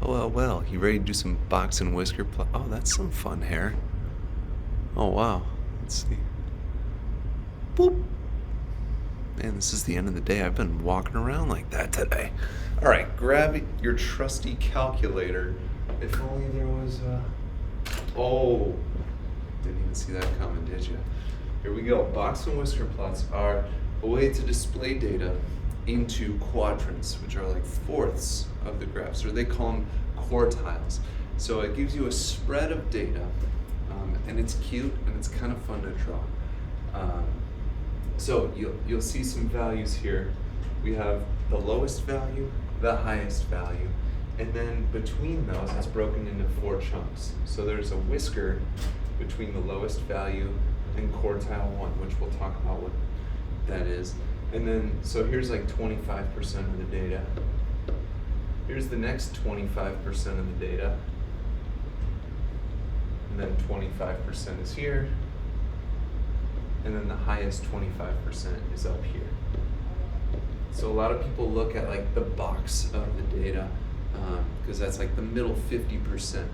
Well. You ready to do some box and whisker Oh, that's some fun hair. Oh, wow. Let's see. Boop. Man, this is the end of the day. I've been walking around like that today. All right, grab your trusty calculator. If only there was Oh, didn't even see that coming, did you? Here we go. Box and whisker plots are a way to display data into quadrants, which are like fourths of the graphs, or they call them quartiles. So it gives you a spread of data, and it's cute and it's kind of fun to draw. So you'll see some values here. We have the lowest value, the highest value, and then between those it's broken into 4 chunks. So there's a whisker between the lowest value and quartile 1, which we'll talk about what that is. And then, so here's like 25% of the data. Here's the next 25% of the data. And then 25% is here. And then the highest 25% is up here. So a lot of people look at like the box of the data, because that's like the middle 50%,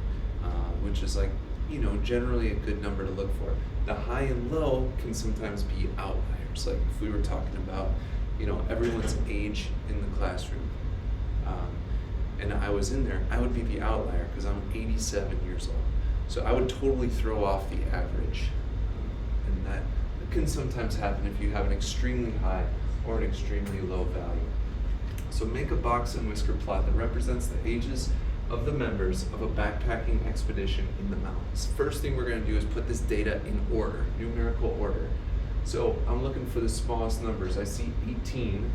which is like, generally a good number to look for. The high and low can sometimes be outliers. Like if we were talking about, everyone's age in the classroom, and I was in there, I would be the outlier because I'm 87 years old. So I would totally throw off the average, and that can sometimes happen if you have an extremely high or an extremely low value. So make a box and whisker plot that represents the ages of the members of a backpacking expedition in the mountains. First thing we're going to do is put this data in order, numerical order. So I'm looking for the smallest numbers. I see 18.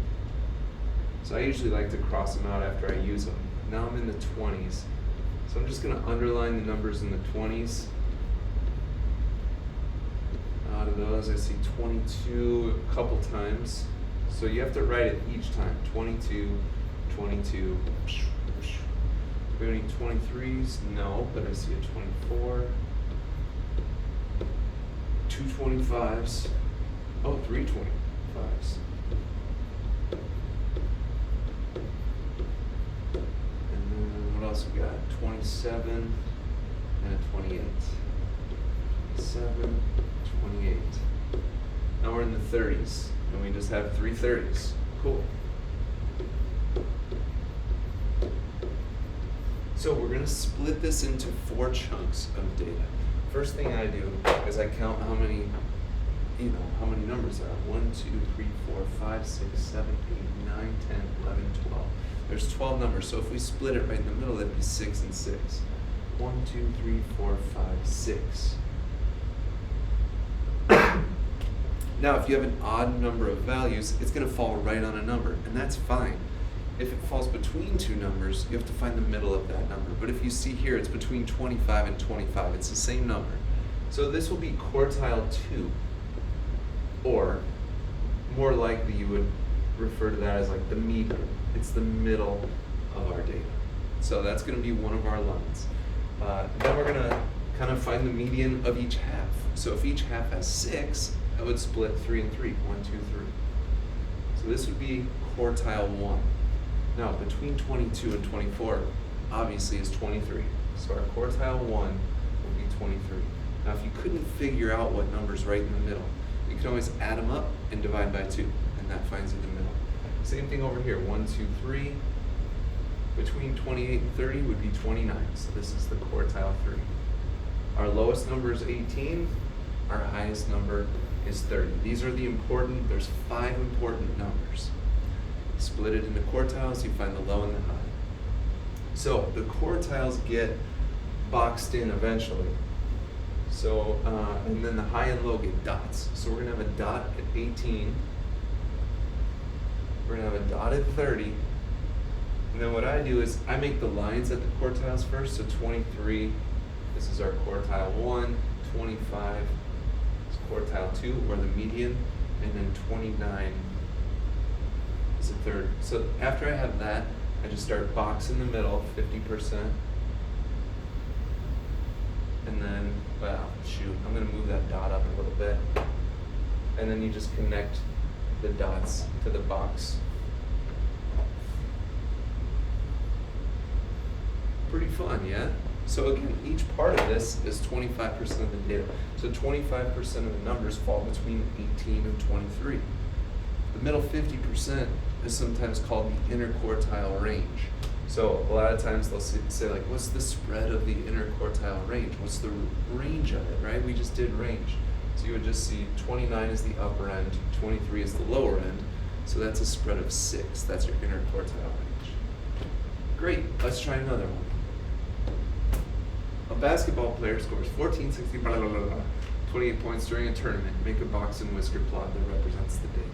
So I usually like to cross them out after I use them. Now I'm in the 20s. So I'm just going to underline the numbers in the 20s. Out of those, I see 22 a couple times. So you have to write it each time. 22, 22. Do we have any 23s? No, but I see a 24. 2 25s. Oh, 3 25s. And then what else we got? 27 and a 28. 27, 28. Now we're in the 30s, and we just have 3 30s. Cool. So we're going to split this into 4 chunks of data. First thing I do is I count how many numbers there are. 1, 2, 3, 4, 5, 6, 7, 8, 9, 10, 11, 12. There's 12 numbers, so if we split it right in the middle, that'd be 6 and 6. 1, 2, 3, 4, 5, 6. Now, if you have an odd number of values, it's going to fall right on a number, and that's fine. If it falls between 2 numbers, you have to find the middle of that number. But if you see here, it's between 25 and 25. It's the same number. So this will be quartile 2, or more likely you would refer to that as like the median. It's the middle of our data. So that's going to be one of our lines. Then we're going to kind of find the median of each half. So if each half has 6, I would split 3 and 3. 1, 2, 3. So this would be quartile 1. Now, between 22 and 24, obviously, is 23. So our quartile 1 will be 23. Now, if you couldn't figure out what number's right in the middle, you can always add them up and divide by 2, and that finds you the middle. Same thing over here, 1, 2, 3. Between 28 and 30 would be 29. So this is the quartile 3. Our lowest number is 18. Our highest number is 30. These are the important, there's 5 important numbers. Split it into quartiles, you find the low and the high. So the quartiles get boxed in eventually. So, and then the high and low get dots. So we're gonna have a dot at 18. We're gonna have a dot at 30. And then what I do is I make the lines at the quartiles first. So 23, this is our quartile 1, 25 is quartile 2, or the median, and then 29 is the third. So after I have that, I just start boxing the middle, 50%. And then, well, shoot, I'm gonna move that dot up a little bit. And then you just connect the dots to the box. Pretty fun, yeah? So again, each part of this is 25% of the data. So 25% of the numbers fall between 18 and 23. The middle 50% is sometimes called the interquartile range. So a lot of times they'll say like, what's the spread of the interquartile range? What's the range of it, right? We just did range. So you would just see 29 is the upper end, 23 is the lower end. So that's a spread of 6. That's your interquartile range. Great, let's try another one. A basketball player scores 14, 16, 28 points during a tournament. Make a box and whisker plot that represents the data.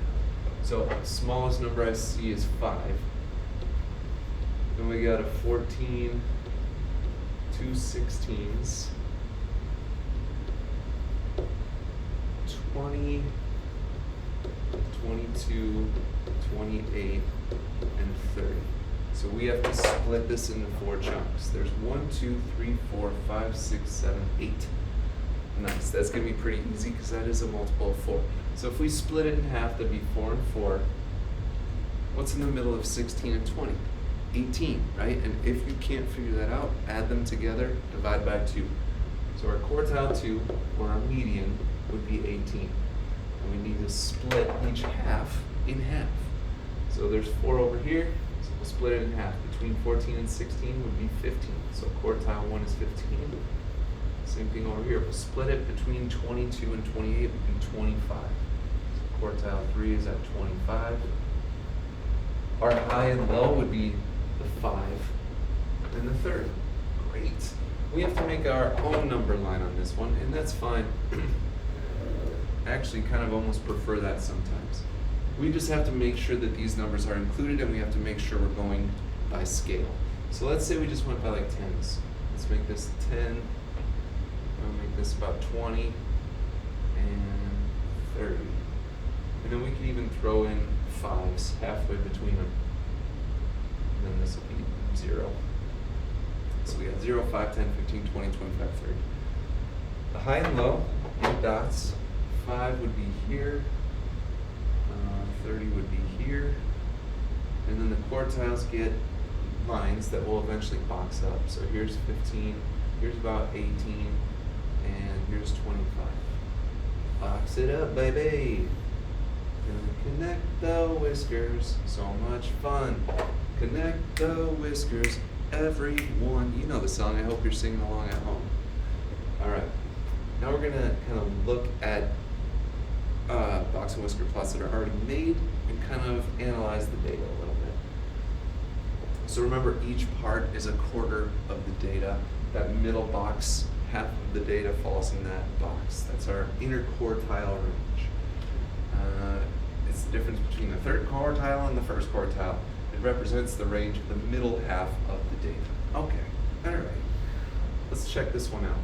So smallest number I see is 5. Then we got a 14, 2 16s, 20, 22, 28, and 30. So we have to split this into 4 chunks. There's 1, 2, 3, 4, 5, 6, 7, 8. Nice, that's gonna be pretty easy because that is a multiple of 4. So if we split it in half, that'd be 4 and 4. What's in the middle of 16 and 20? 18, right? And if you can't figure that out, add them together, divide by 2. So our quartile 2, or our median, would be 18. And we need to split each half in half. So there's 4 over here, so we'll split it in half. Between 14 and 16 would be 15. So quartile 1 is 15. Same thing over here. We'll split it between 22 and 28 would be 25. So quartile 3 is at 25. Our high and low would be the 5 and the 30. Great. We have to make our own number line on this one, and that's fine. Actually, kind of almost prefer that sometimes. We just have to make sure that these numbers are included, and we have to make sure we're going by scale. So let's say we just went by like 10s. Let's make this 10. I'll make this about 20 and 30. And then we can even throw in 5s halfway between them. And then this will be 0. So we got 0, 5, 10, 15, 20, 25, 30. The high and low, 8 dots. 5 would be here. 30 would be here. And then the quartiles get lines that will eventually box up. So here's 15, here's about 18, and here's 25. Box it up, baby. Gonna connect the whiskers, so much fun. Connect the whiskers, everyone. You know the song, I hope you're singing along at home. All right, now we're gonna kind of look at box and whisker plots that are already made and kind of analyze the data a little bit. So remember, each part is a quarter of the data. That middle box, half of the data falls in that box. That's our interquartile range. It's the difference between the third quartile and the first quartile. It represents the range of the middle half of the data. Okay, all right. Let's check this one out.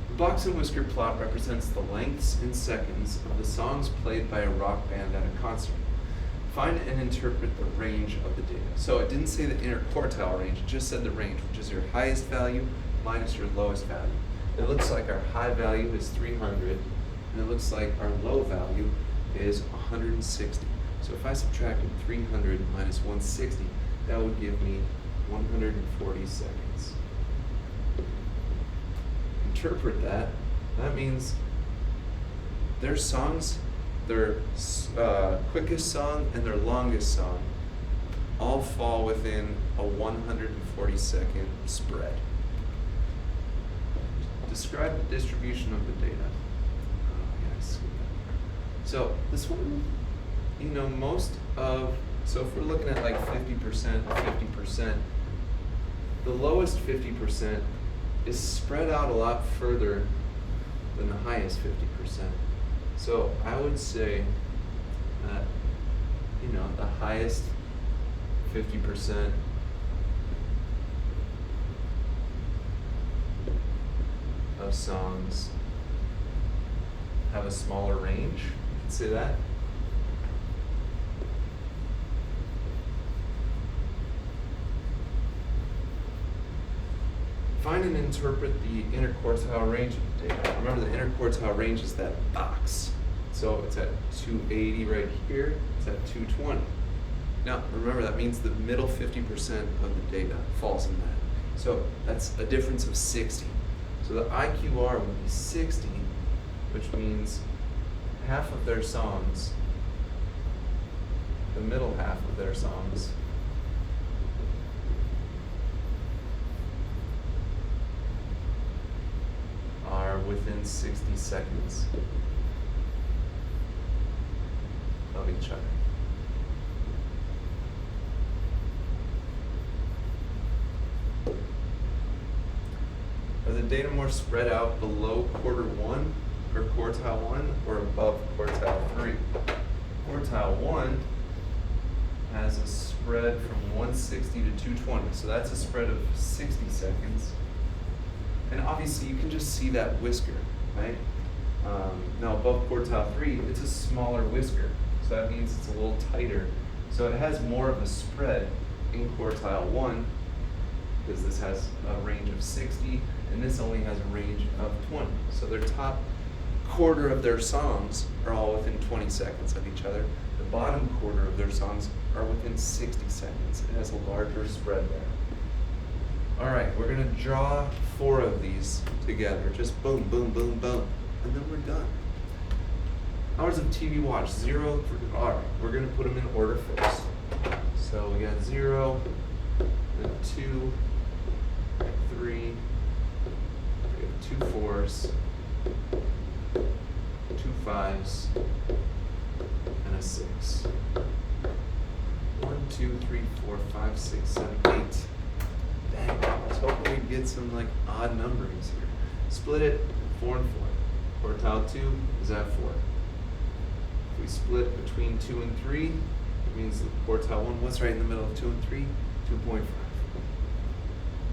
The box and whisker plot represents the lengths in seconds of the songs played by a rock band at a concert. Find and interpret the range of the data. So it didn't say the interquartile range, it just said the range, which is your highest value minus your lowest value. It looks like our high value is 300, and it looks like our low value is 160. So if I subtracted 300 minus 160, that would give me 140 seconds. Interpret that. That means their songs, their quickest song and their longest song all fall within a 140 second spread. Describe the distribution of the data. Yes. So this one, you know, so if we're looking at like 50%, 50%, the lowest 50% is spread out a lot further than the highest 50%. So I would say that, you know, the highest 50% of songs have a smaller range. You can say that. Find and interpret the interquartile range of the data. Remember, the interquartile range is that box. So it's at 280 right here, it's at 220. Now, remember, that means the middle 50% of the data falls in that. So that's a difference of 60. So the IQR would be 60, which means half of their songs, the middle half of their songs, are within 60 seconds of each other. Are the data more spread out below quarter 1 or quartile 1 or above quartile 3? Quartile 1 has a spread from 160 to 220, so that's a spread of 60 seconds. And obviously you can just see that whisker, right? Now above quartile 3, it's a smaller whisker, so that means it's a little tighter. So it has more of a spread in quartile 1, because this has a range of 60, and this only has a range of 20. So their top quarter of their songs are all within 20 seconds of each other. The bottom quarter of their songs are within 60 seconds. It has a larger spread there. All right, we're gonna draw 4 of these together. Just boom, boom, boom, boom, and then we're done. Hours of TV watch, 0 through, all right, we're gonna put them in order first. So we got 0, then 2, 3, we have 2 4s, 2 5s, and a 6. 1, 2, 3, 4, 5, 6, 7, 8. Dang, I was hoping we'd get some like odd numberings here. Split it, 4 and 4. Quartile 2 is at 4. If we split between 2 and 3, it means the quartile 1, what's right in the middle of 2 and 3? 2.5.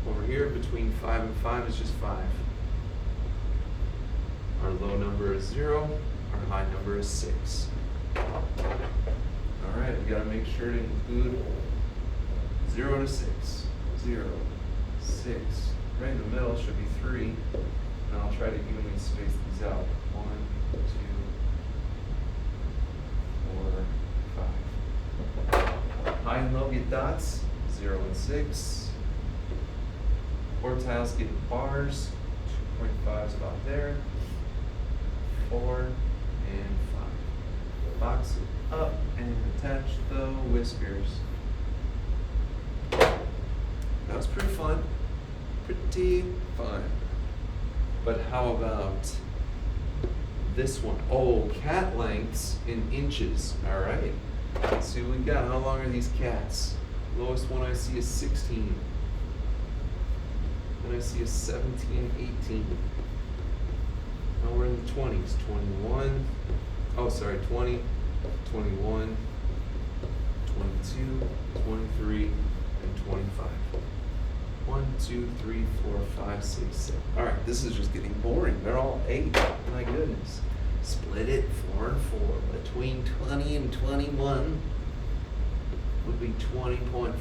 Over here, between 5 and 5 is just 5. Our low number is 0, our high number is 6. All right, we gotta make sure to include 0 to 6. 0, 6. Right in the middle should be 3. And I'll try to evenly space these out. 1, 2, 4, 5. High and low get dots. 0 and 6. Quartiles get bars. 2.5 is about there. 4 and 5. Box it up and attach the whiskers. That was pretty fun. Pretty fun. But how about this one? Oh, cat lengths in inches. All right. Let's see what we got. How long are these cats? Lowest one I see is 16. Then I see a 17 and 18. Now we're in the 20s. 21. Oh, sorry, 20, 21, 22, 23, and 25. 1, 2, 3, 4, 5, 6, 7. All right, this is just getting boring. They're all 8. My goodness. Split it 4 and 4. Between 20 and 21 would be 20.5.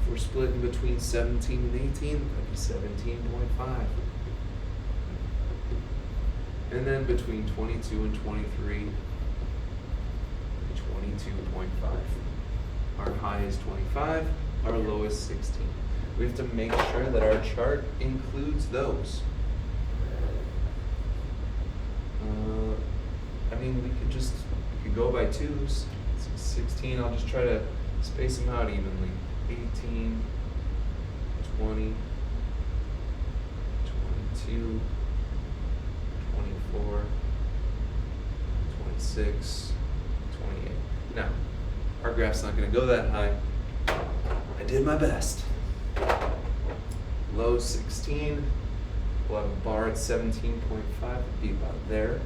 If we're splitting between 17 and 18, that'd be 17.5. And then between 22 and 23, 22.5. Our high is 25. Our low is 16. We have to make sure that our chart includes those. I mean, we could go by 2s. 16, I'll just try to space them out evenly. 18, 20, 22, 24, 26, 28. Now, our graph's not going to go that high. I did my best. Low 16, we'll have a bar at 17.5, would be about there.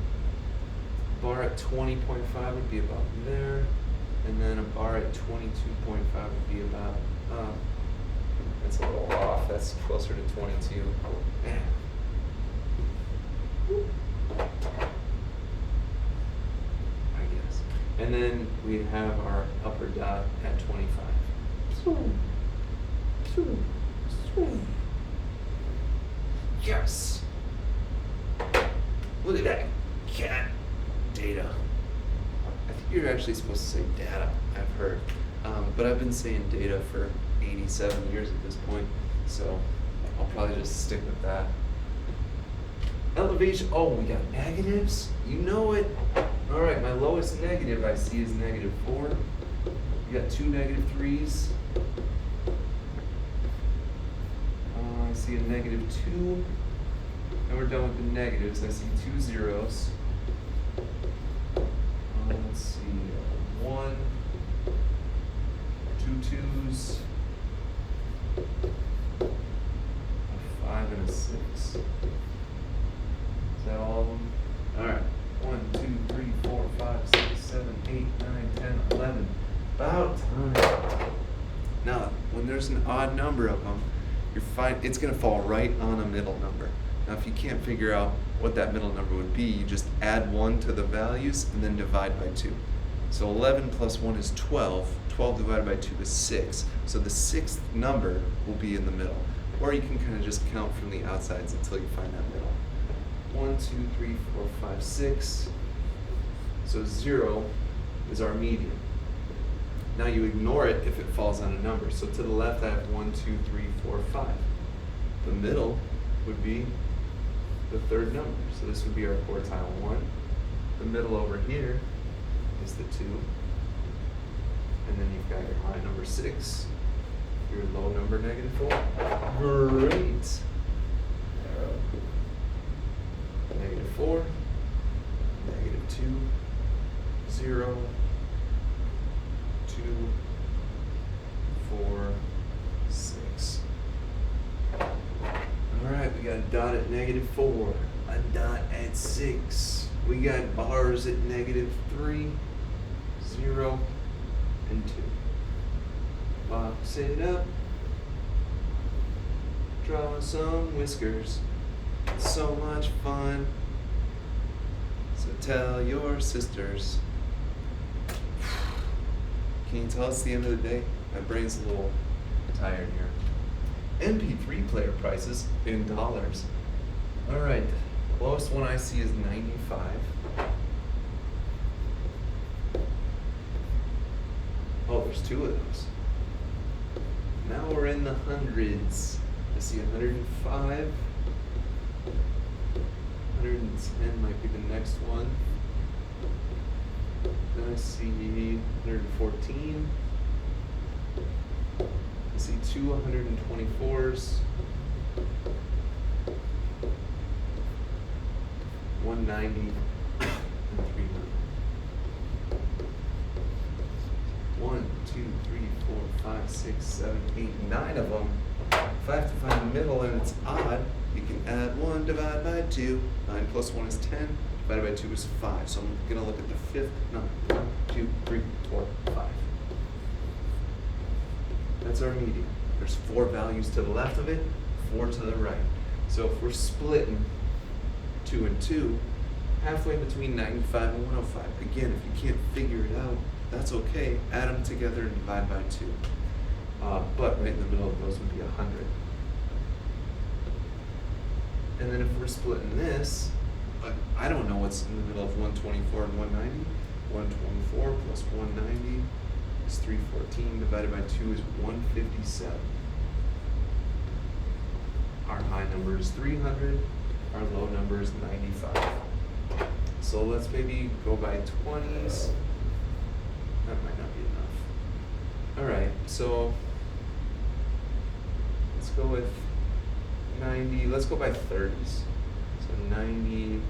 Bar at 20.5 would be about there. And then a bar at 22.5 would be about, that's a little off, that's closer to 22. Man. I guess. And then we have our upper dot at 25. Yes. Look at that cat data. I think you're actually supposed to say data. I heard. But I've been saying data for 87 years at this point, so I'll probably just stick with that. Elevation, oh, we got negatives? You know it. All right, my lowest negative I see is -4. We got 2 -3s. I see a -2. And we're done with the negatives. I see 2 zeros. Let's see, 1, 2 2s, a 5 and a 6. Is that all of them? All right. 1, 2, 3, 4, 5, 6, 7, 8, 9, 10, 11. About time. Now, when there's an odd number of them, it's going to fall right on a middle number. Now, if you can't figure out what that middle number would be, you just add 1 to the values and then divide by 2. So 11 plus 1 is 12. 12 divided by 2 is 6. So the 6th number will be in the middle. Or you can kind of just count from the outsides until you find that middle. 1, 2, 3, 4, 5, 6. So 0 is our median. Now you ignore it if it falls on a number. So to the left I have 1, 2, 3, 4, 5. The middle would be the third number. So this would be our quartile 1. The middle over here is the 2. And then you've got your high number 6, your low number -4. Great. -4, -2, 0, 2, 4, 6. All right, we got a dot at -4, a dot at 6. We got bars at -3, 0, and 2. Box it up. Draw some whiskers. It's so much fun. So tell your sisters. Can you tell it's the end of the day? My brain's a little tired here. MP3 player prices in dollars. All right, the lowest one I see is 95. Oh, there's 2 of those. Now we're in the hundreds. I see 105. 110 might be the next one. Then I see 114. I see 2 124s. 190 and 300. 1, 2, 3, 4, 5, 6, 7, 8, 9 of them. If I have to find the middle and it's odd, you can add 1, divide by 2. 9 plus 1 is 10, divided by 2 is 5. So I'm going to look at the 5th number. 1, 2, 3, 4, 5. That's our median. There's 4 values to the left of it, 4 to the right. So if we're splitting 2 and 2, halfway between 95 and 105. Again, if you can't figure it out, that's okay. Add them together and divide by 2. But right in the middle of those would be 100. And then if we're splitting this, I don't know what's in the middle of 124 and 190. 124 plus 190 is 314. Divided by 2 is 157. Our high number is 300. Our low number is 95. So let's maybe go by 20s. That might not be enough. All right, so let's go with 90. Let's go by 30s. So 90,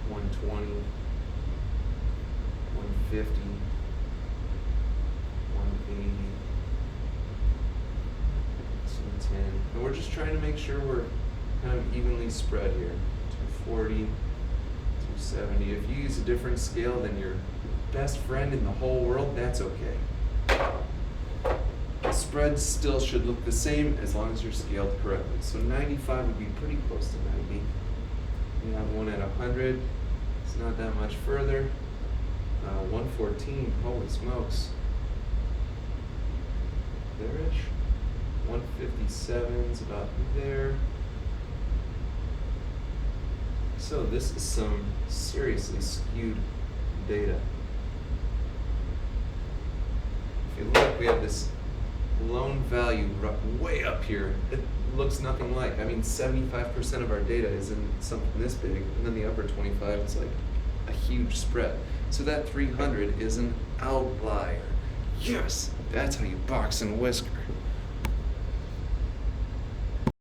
120, 150, 180, 210. And we're just trying to make sure we're kind of evenly spread here. 240, 270. If you use a different scale than your best friend in the whole world, that's okay. The spread still should look the same as long as you're scaled correctly. So 95 would be pretty close to 90. We have one at 100. It's not that much further. 114, holy smokes. There-ish. 157 is about there. So this is some seriously skewed data. we have this lone value way up here. It looks nothing like. I mean, 75% of our data is in something this big, and then the upper 25 is like a huge spread. So that 300 is an outlier. Yes, that's how you box and whisker.